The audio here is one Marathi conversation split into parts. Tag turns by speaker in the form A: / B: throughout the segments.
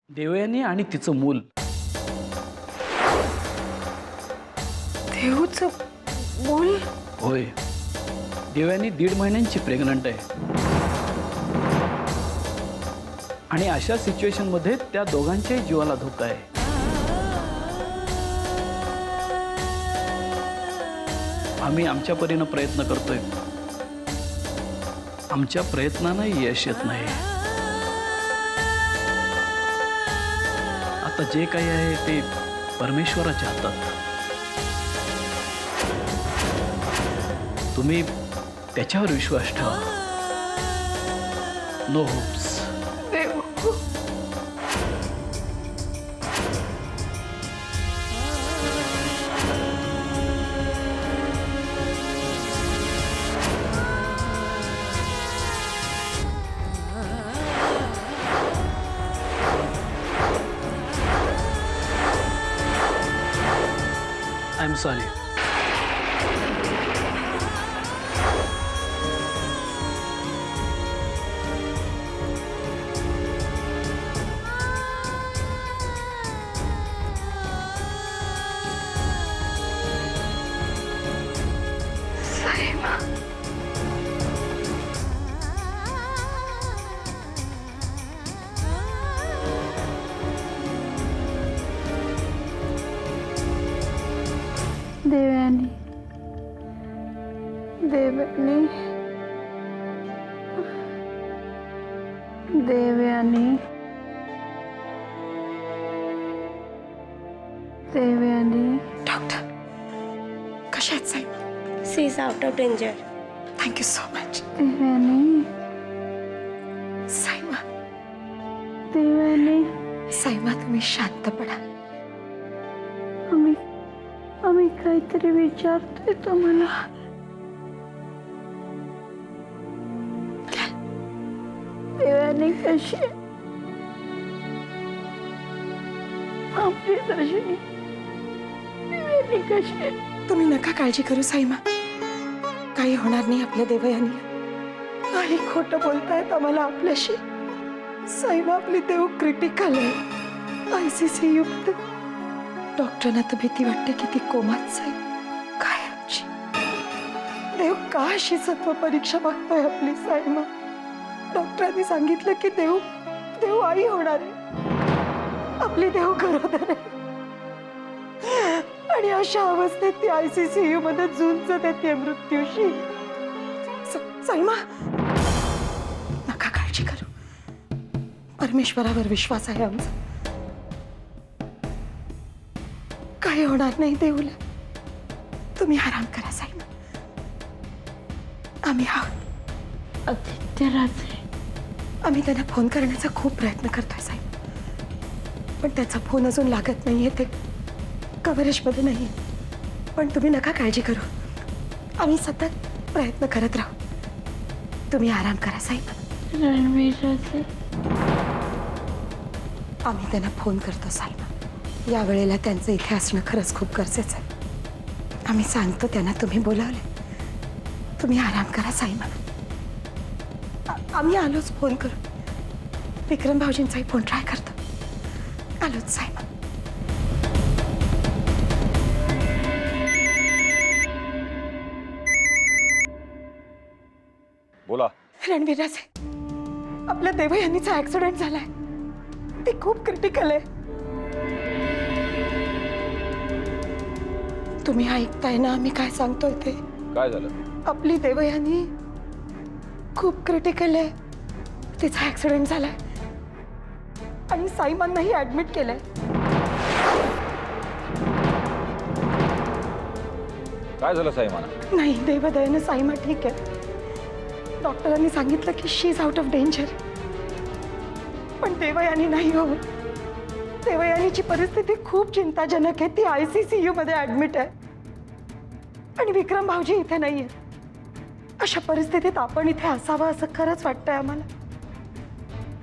A: देवयानी आणि तिचं मूल.
B: देवचं मूल?
A: होय, देवयानी 1.5 महिन्यांची प्रेग्नंट आहे. आणि अशा सिच्युएशन मध्ये त्या दोघांच्याही जीवाला धोका आहे. आम्ही आमच्या परीने प्रयत्न करतोय. आमच्या प्रयत्नांना यश येत नाही. आता जे काही आहे ते परमेश्वराच्या हातात. तुम्ही त्याच्यावर विश्वास ठेवा. No hopes.
B: Dev,
A: I am sorry.
B: Saima. Devyani, Devyani, Devyani, Devyani. Doctor कशा आहेत Saima?
C: She is out of danger.
B: Thank you so much. Devyani, Saima, Devyani. Saima, तुम्ही शांत पडा. आम्ही काहीतरी विचारतोय तुम्हाला. देवयानी कशी आहे? आपली दर्शनी देवयानी कशी आहे? तुम्ही नका काळजी करू साईमा. काही होणार नाही आपल्या देवयानी. काही खोटं बोलतायत आम्हाला आपल्याशी. साईमा, आपली देव क्रिटिकल आहे. ICCU मध्ये. डॉक्टरांना तर भीती वाटते की ती कोमात जाईल. काय आमची देव का अशी सत्व परीक्षा बघतोय आपली साईमा? डॉक्टरांनी सांगितलं की देव आई होणार आहे. आपली देव गरोदर आहे. आणि अशा अवस्थेत ती ICCU मध्ये झुंज देते मृत्यूशी. साईमा, नका काळजी करू. परमेश्वरावर विश्वास आहे आमचा. काही होणार नाही देऊला. तुम्ही आराम करा साईमा. आम्ही आहोत.
C: आदित्यराजे.
B: आम्ही त्यांना फोन करण्याचा खूप प्रयत्न करतोय साहेब, पण त्याचा फोन अजून लागत नाहीये. ते कव्हरेजमध्ये नाहीये. पण तुम्ही नका काळजी करू. आम्ही सतत प्रयत्न करत राहू. तुम्ही आराम करा साहेब.
C: रणवीरराजे.
B: आम्ही त्यांना फोन करतो साहेब. या वेळेला त्यांचं इथे असणं खरंच खूप गरजेचं आहे. आम्ही सांगतो त्यांना तुम्ही बोलावले. तुम्ही आराम करा साईमा. आम्ही आलोच फोन करू. विक्रम भाऊजींचाही फोन ट्राय करतो. आलोच साईमा.
D: बोला.
B: रणवीरराजे, आपल्या देवयानीचा ऍक्सिडेंट झालाय. ते खूप क्रिटिकल आहे. तुम्ही ऐकताय ना आम्ही काय सांगतोय ते?
D: काय झालं?
B: आपली देवयानी खूप क्रिटिकल आहे. तिचा ऍक्सिडेंट झालाय आणि साईमांनाही ऍडमिट केलंय.
D: काय झालं साईमाना?
B: नाही, देवदयानं साईमा ठीक आहे. डॉक्टरांनी सांगितलं की शी इज आउट ऑफ डेंजर. पण देवयानी नाही हो. देवयानीची परिस्थिती खूप चिंताजनक आहे. ती ICCU मध्ये ऍडमिट आहे आणि विक्रम भाऊजी इथे नाहीये. अशा परिस्थितीत आपण इथे असावं असं खरंच वाटतंय आम्हाला.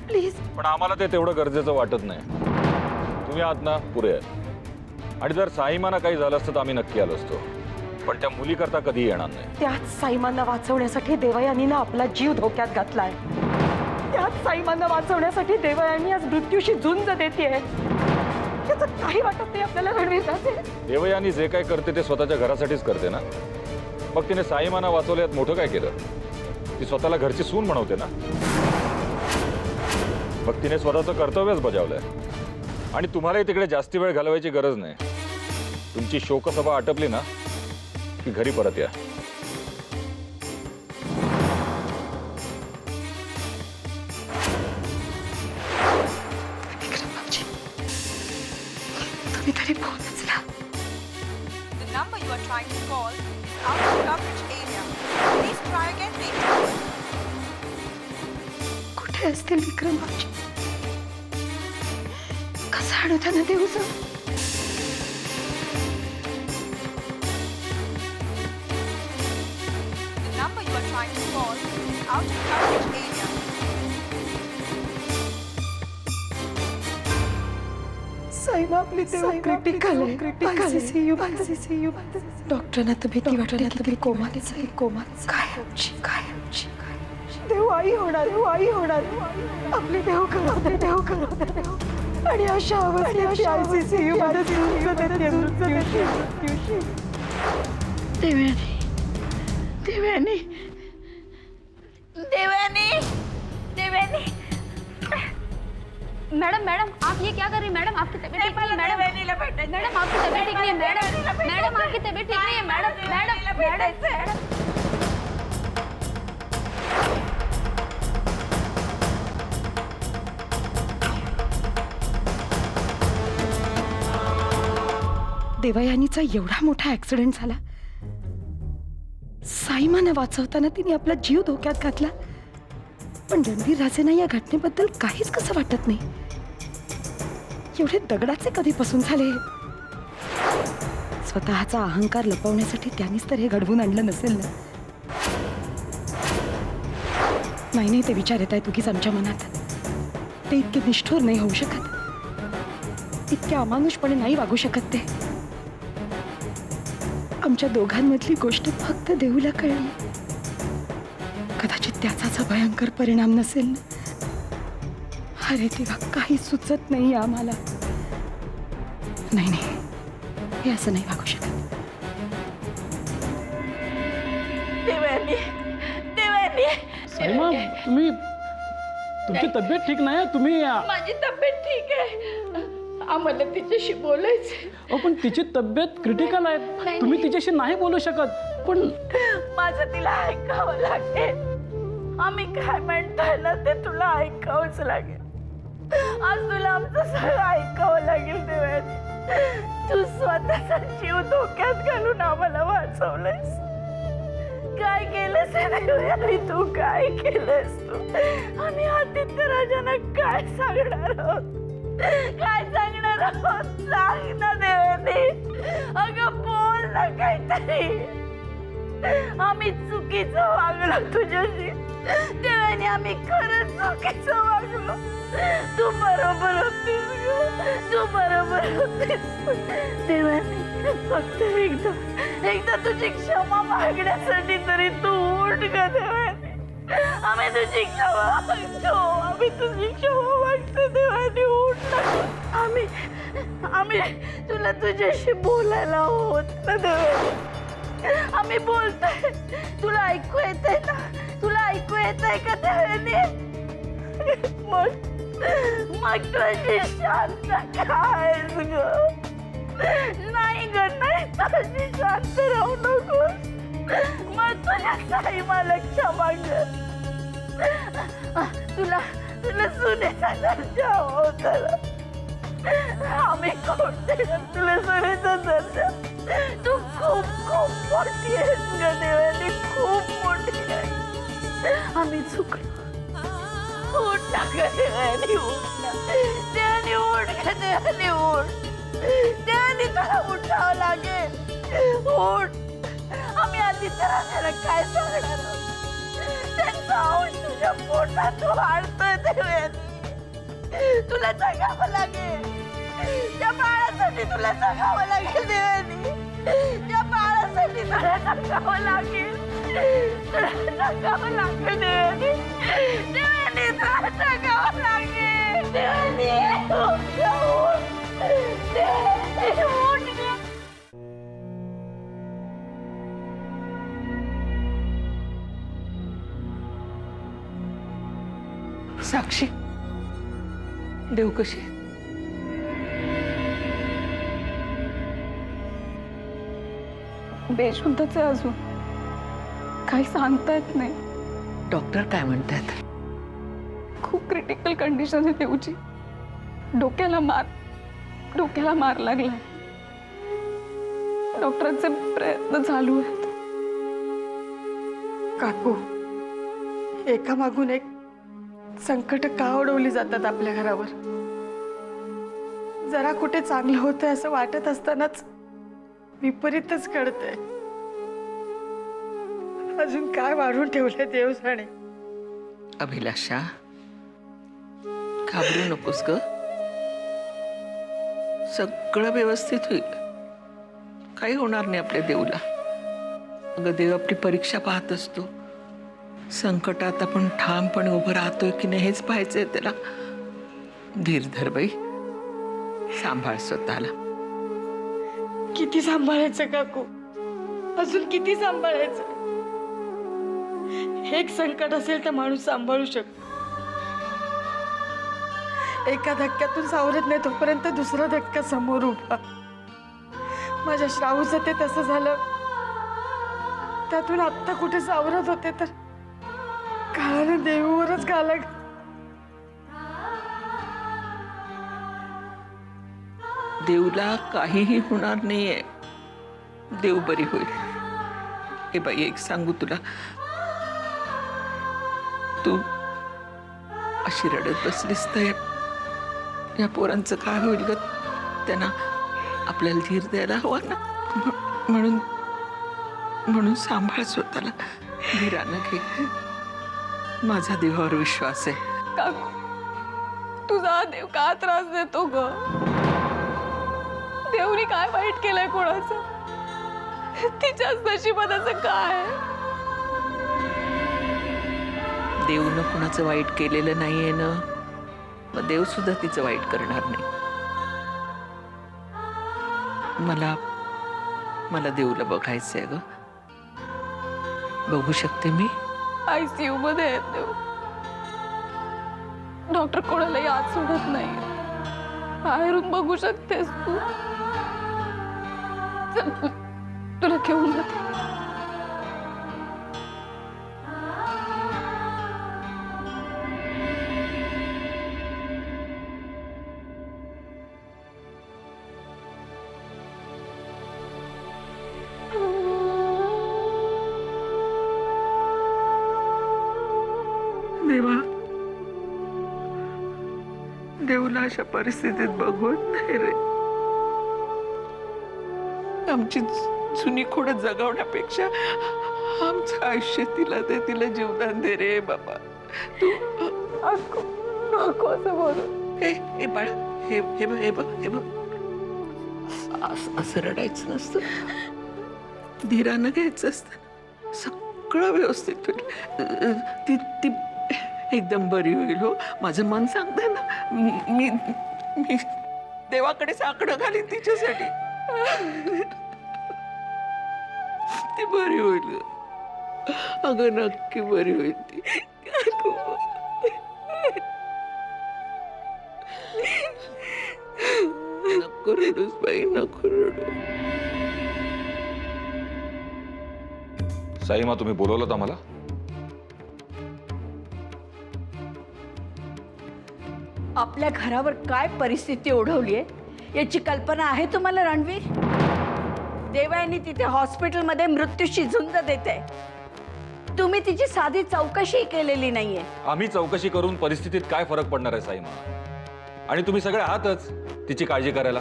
B: प्लीज.
D: पण आम्हाला ते तेवढं गरजेचं वाटत नाही. तुम्ही आहात ना, पुरे आहे. आणि जर साईमाना काही झालं असतं तर आम्ही नक्की आलो असतो. पण त्या मुलीकरता कधी येणार नाही.
B: त्याच साईमांना वाचवण्यासाठी देवयानीनं आपला जीव धोक्यात घातलाय. त्याच साईमांना वाचवण्यासाठी देवयानी आज मृत्यूशी झुंज देतेय. त्याचं काही वाटत नाही आपल्याला रणवीर राजे.
D: देवयानी जे काय करते ते स्वतःच्या घरासाठीच करते ना. मग तिने साईमाना वाचवल्यात मोठं काय केलं? ती स्वतःला घरची सून म्हणवते ना. मग तिने स्वतःचं कर्तव्यच बजावलंय. आणि तुम्हालाही तिकडे जास्ती वेळ घालवायची गरज नाही. तुमची शोकसभा आटपली ना की घरी परत या.
B: तुम्ही तरी फोन उचला.
E: The number you are trying to call is out of coverage area. Please try again later.
B: कुठे असतील विक्रम बाबजी? कसं आणू त्यांना देऊ जाऊ?
E: The number you are trying to call is out of coverage area.
B: साईमा आपली क्रिटिकल आहे. डॉक्टरांना तर भीती वाटली की ती कोमालीच आहे. काय देव आई होणार. आपली देव करवते. आणि अशा अवस्थेत ICCU मध्ये
C: देवयानी मैडम आप ये क्या कर रही हैं? मैडम आपकी तबीयत ठीक नहीं है। मैडम आपकी तबीयत ठीक नहीं है। मैडम आपकी तबीयत ठीक नहीं है। मैडम
B: देवयानीचा एवढा मोठा ऍक्सिडेंट झाला. साईमाना वाचवताना तिने आपला जीव धोक्यात घातला. पण रणवीर राजेंना या घटनेबद्दल काहीच कसं वाटत नाही. एवढे दगडाचे कधीपासून झाले? स्वतःचा अहंकार लपवण्यासाठी त्यांनीच तर हे घडवून आणलं नसेल ना. नाही ते विचार येत आहे तुकीच आमच्या मनात. ते इतके निष्ठुर नाही होऊ शकत. इतक्या अमानुषपणे नाही वागू शकत ते. आमच्या दोघांमधली गोष्ट फक्त देऊला कळली. कदाचित त्याचाच भयंकर परिणाम नसेल ना. अरे तेव्हा काही सुचत नाही आम्हाला. नाही हे असं नाही वागू शकत.
C: देवयानी
A: साईमा तुमची तब्येत ठीक नाही. तुम्ही
C: माझी तब्येत ठीक आहे. आम्हाला तिच्याशी बोलायचं.
A: पण तिची तब्येत क्रिटिकल आहे. तुम्ही तिच्याशी नाही बोलू शकत. पण
C: माझं तिला ऐकावं लागेल. आम्ही काय म्हणतोय ना ते तुला ऐकावंच लागेल. आज तुला आमचं सगळं ऐकावं लागेल. देवयानी तू स्वतःचा जीव धोक्यात घालून आम्हाला वाचवलंयस. काय केलंस देवयानी? तू काय केलंस? तू आम्ही आदित्य राजांना काय सांगणार आहोत? सांग ना देवयानी. अगं बोल ना काहीतरी. आम्ही चुकीचं वागलो तुझ्याशी. देवयानी आम्ही खरंच चुकीचं वागलो. तू बरोबर होतीस. देवयानी फक्त एकदा तुझी क्षमा मागण्यासाठी तरी तू उठ ग देवयानी. आम्ही तुझी क्षमा मागतो. देवयानी उठ ना. आम्ही तुला तुझ्याशी बोलायला होत ना देवयानी. आम्ही बोलतोय. तुला ऐकू येतंय ना? तुला ऐकू येतंय का देवयानी? मग तुझी शांत कायच ग? नाही ग नाही. तुझी शांत राहू नको. मग तुझ्या साईमाला क्षमा कर. तुला सुनेचा दर्जा होता. आम्ही कोणते तुला सुनेचा दर्जा? तू खूप मोठी आहेस ग देवयानी. खूप मोठी आहे. आम्ही चुकलो. उठ ना ग देवयानी. उठ ना देवयानी. उठ ग देवयानी. उठ देवयानी. तुला उठावं लागेल. उठ. आम्ही आदित्य राजाला काय सांगणार आहोत? त्यांचा अंश तुझ्या पोटात वाढतोय देवयानी. तुला जगावं लागेल. त्या बाळासाठी तुला जगावं लागेल देवयानी. त्या बाळासाठी तुला जगावं लागेल. देवयानी. देवाने त्रास टाकावा लागेल. देवाने उठ. देवाने उठ गं.
B: साक्षी, देव कशी?
F: बेशुद्धच आहे अजून, काही सांगता येत नाही.
B: डॉक्टर काय म्हणतात?
F: खूप क्रिटिकल कंडिशन आहे देऊची. डोक्याला मार लागलाय. डॉक्टरांचे प्रयत्न चालू आहेत.
B: काकू, एका मागून एक संकट का ओढवली जातात आपल्या घरावर? जरा कुठे चांगलं होतंय असं वाटत असतानाच विपरीतच घडतंय. अजून काय वाढून ठेवलंय देव जाणे.
G: अभिलाषा, घाबरू नकोस ग. सगळं व्यवस्थित होईल. काही होणार नाही आपल्या देऊला. अगं, देव आपली परीक्षा पाहत असतो. संकटात आपण ठामपणे उभं राहतोय की नाही हेच पाहायचंय त्याला. धीर धर बाई, सांभाळ स्वतःला.
B: किती सांभाळायचं काकू? अजून किती सांभाळायचं? एक संकट असेल तर माणूस सांभाळू शकतो. एका धक्क्यातून सावरत नाही तोपर्यंत दुसरा धक्का समोर उभा. माझ्या श्रावूचं ते तसं झालं. त्यातून आत्ता कुठे सावरत होते तर काळानं देवावरच घाला.
G: देवला काहीही होणार नाहीये. देव बरी होईल. हे बाई, एक सांगू तुला, तू अशी रडत बसलीस तर या पोरांचं काय होईल ग? त्यांना आपल्याला धीर द्यायला हवा ना. म्हणून सांभाळ स्वतःला. धीरानं घे. माझा देवावर विश्वास आहे.
F: काकू, तुझा देव का त्रास देतो ग? देवनी काय वाईट केलंय कोणाचं? तिच्याच नशिबाचं काय?
G: देवनं कुणाचं वाईट केलेलं नाहीये ना, मग देव सुद्धा तिचं वाईट करणार नाही. मला देवला बघायचंय ग. बघू शकते मी?
F: ICU मध्ये आहेत देव. डॉक्टर कोणालाही आत सोडत नाही. बाहेरून बघू शकतेस तू. चल, तुला घेऊन जाते.
G: देवा, देवला अशा परिस्थितीत बघवत नाही रे. आमची जुनी खोड जगवण्यापेक्षा आमचं आयुष्य तिला दे. तिला जीवदान दे रे बाबा. तू
F: नको असं बोलू.
G: हे बाळ, हे बघ. असं रडायचं नसतं. धीरानं घ्यायचं असतं. सगळं व्यवस्थित होईल. ती एकदम बरी होईल. हो, माझं मन सांगतंय ना. मी देवाकडे साकडं घालीन तिच्यासाठी. ती बरी होईल. अगं, नक्की बरी होईल ती. नको रडूस बाई, नको रडू.
D: साईमा, तुम्ही बोलवलं आम्हाला?
C: आपल्या घरावर काय परिस्थिती ओढवलीये याची कल्पना आहे तुम्हाला रणवीर? देवानी तिथे हॉस्पिटलमध्ये मृत्यूशी झुंज देते. तुम्ही तिची साधी चौकशी केलेली नाहीये.
D: आम्ही चौकशी करून परिस्थितीत काय फरक पडणार आहे साईमा? आणि तुम्ही सगळे आहातच तिची काळजी करायला.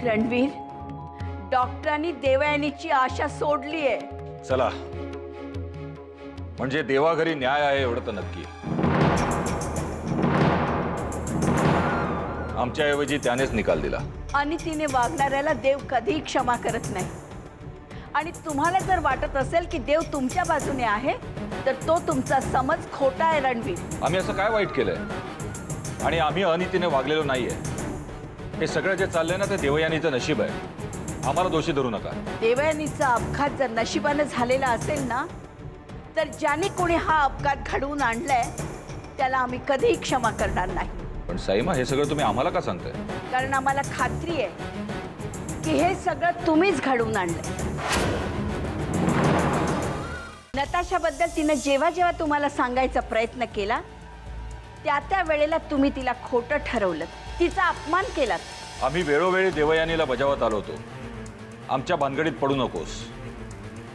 C: रणवीर, डॉक्टरांनी देवयानीची आशा सोडलीये.
D: चला, म्हणजे देवाघरी न्याय आहे एवढं तर नक्की. आमच्याऐवजी त्यानेच निकाल दिला.
C: आणि तिने वागणाऱ्याला देव कधीही क्षमा करत नाही. आणि तुम्हाला जर वाटत असेल की देव तुमच्या बाजूने आहे तर तो तुमचा समज खोटा आहे रणवीर.
D: आम्ही असं काय वाईट केलंय आणि आम्ही अनितीने वागलेलो नाहीये. हे सगळं जे चाललंय ना ते देवयानीचं नशीब आहे. आम्हाला दोषी धरू नका.
C: देवयानीचा अपघात जर नशिबाने झालेला असेल ना, तर ज्याने कोणी हा अपघात घडवून आणलाय त्याला आम्ही कधीही क्षमा करणार नाही.
D: पण साईमा, हे सगळं तुम्ही आम्हाला का सांगताय?
C: कारण आम्हाला खात्री आहे की हे सगळं तुम्हीच घडवून आणलंय. नताशाबद्दल तिनं जेव्हा जेव्हा तुम्हाला सांगायचा प्रयत्न केला त्या वेळेला तुम्ही तिला खोटं ठरवलं, तिचा अपमान केलात.
D: आम्ही वेळोवेळी देवयानीला बजावत आलो होतो, आमच्या भानगडीत पडू नकोस.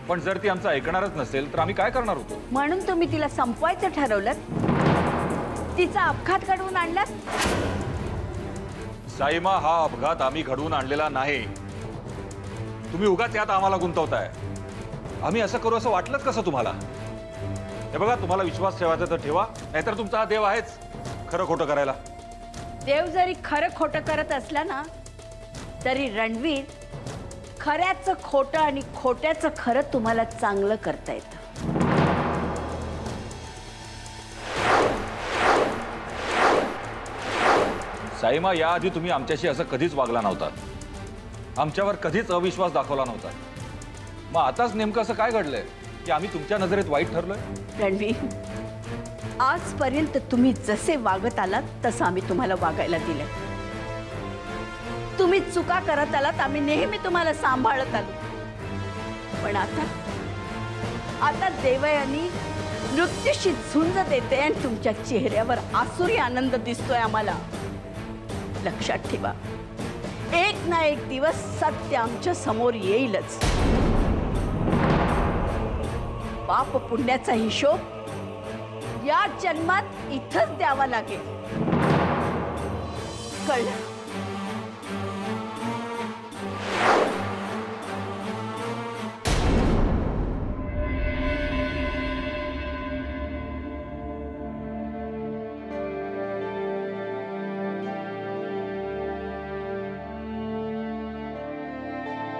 D: पण जर ती आमचं ऐकणारच नसेल तर आम्ही काय करणार होतो?
C: म्हणून तुम्ही तिला संपवायचं ठरवलं, तिचा अपघात घडवून आणलात.
D: साईमा, हा अपघात आम्ही घडवून आणलेला नाही. तुम्ही उगाच यात आम्हाला गुंतवताय. आम्ही असं करू असं वाटलंच कसं तुम्हाला? हे बघा, तुम्हाला विश्वास ठेवायचा तर ठेवा, नाहीतर तुमचा हा देव आहेच खरं खोटं करायला.
C: देव जरी खरं खोटं करत असला ना, तरी रणवीर खऱ्याचं खोटं आणि खोट्याचं खरं तुम्हाला चांगलं करता येतं.
D: साईमा, याआधी तुम्ही आमच्याशी असं कधीच वागला नव्हता. आमच्यावर कधीच अविश्वास दाखवला नव्हता. मग आताच नेमकं असं काय घडलंय की आम्ही तुमच्या नजरेत वाईट ठरलोय?
C: रणवीर, आजपर्यंत तुम्ही जसे वागत आलात तसं आम्ही तुम्हाला वागायला दिलं. तुम्ही चुका करत आलात, आम्ही नेहमी तुम्हाला सांभाळत आलो. पण आता देवयानी मृत्यूशी झुंज देते आणि तुमच्या चेहऱ्यावर आसुरी आनंद दिसतोय आम्हाला. लक्षात ठेवा, एक ना एक दिवस सत्य आमच्या समोर येईलच. पाप पुण्याचा हिशोब या जन्मात इथंच द्यावा लागेल. कळलं?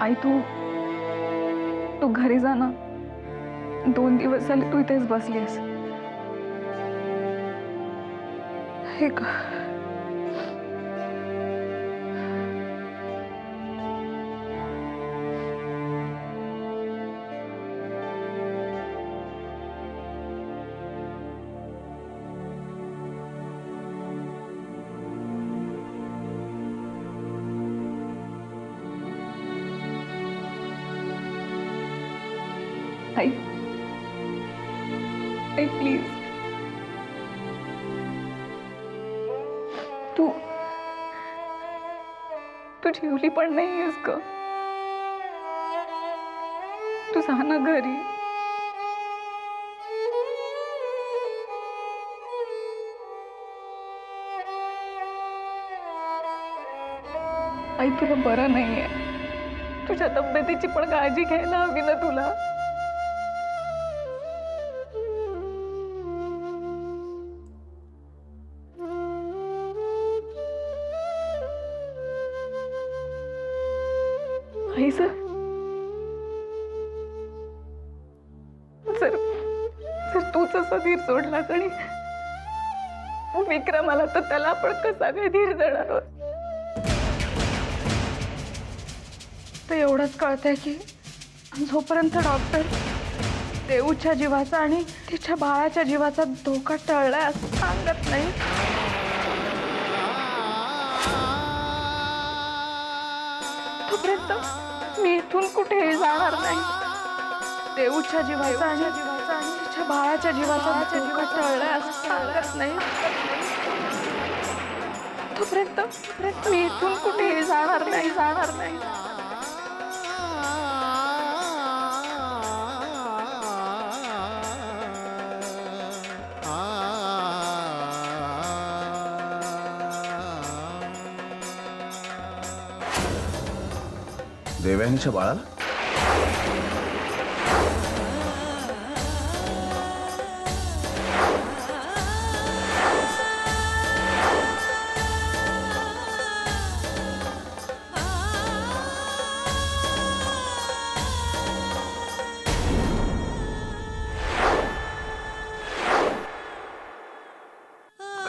F: आई, तू घरी जा ना. 2 दिवस झाले तू इथेच बसलीस. हे का? आई, प्लीज, तू जेवली पण नाहीयेस ग. तू जा ना घरी. आई, तुला बरं नाहीये. तुझ्या तब्येतीची पण काळजी घ्यायला हवी ना तुला. आई, जर तूच असा धीर सोडलास आणि विक्रम आला तर त्याला आपण कसा काय धीर देणार आहोत? तर एवढंच कळतंय की जोपर्यंत डॉक्टर देऊच्या जीवाचा आणि तिच्या बाळाच्या जीवाचा धोका टळलाय असं सांगत नाही, तोपर्यंत मी इथून कुठेही जाणार नाही. देऊच्या जीवाचा आणि तिच्या बाळाच्या जीवाचा धोका टळलाय असं सांगत नाही, तोपर्यंत मी इथून कुठेही जाणार नाही.
H: देवयानीच्या बाळाला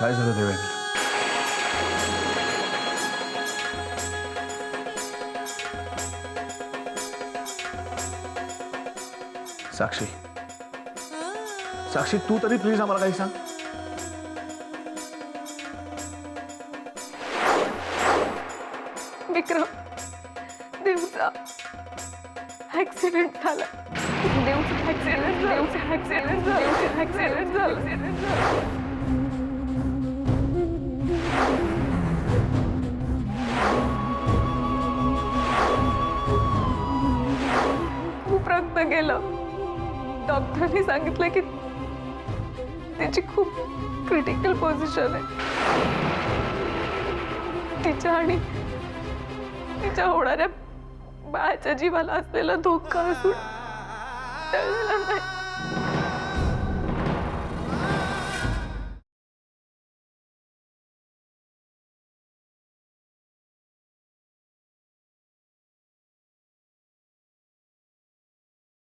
H: काय झालं देवयानी? साक्षी, साक्षी तू तरी प्लीज आम्हाला काही सांग.
F: विक्रम, देवचा ऍक्सिडेंट झाला. देवचा ऍक्सिडेंट झाला. खूप रक्त गेलं. डॉक्टरने सांगितलं की त्याची खूप क्रिटिकल पोझिशन आहे. तिच्या आणि तिच्या होणाऱ्या बाळाच्या जीवाला असलेला धोका असून टळलेला नाही.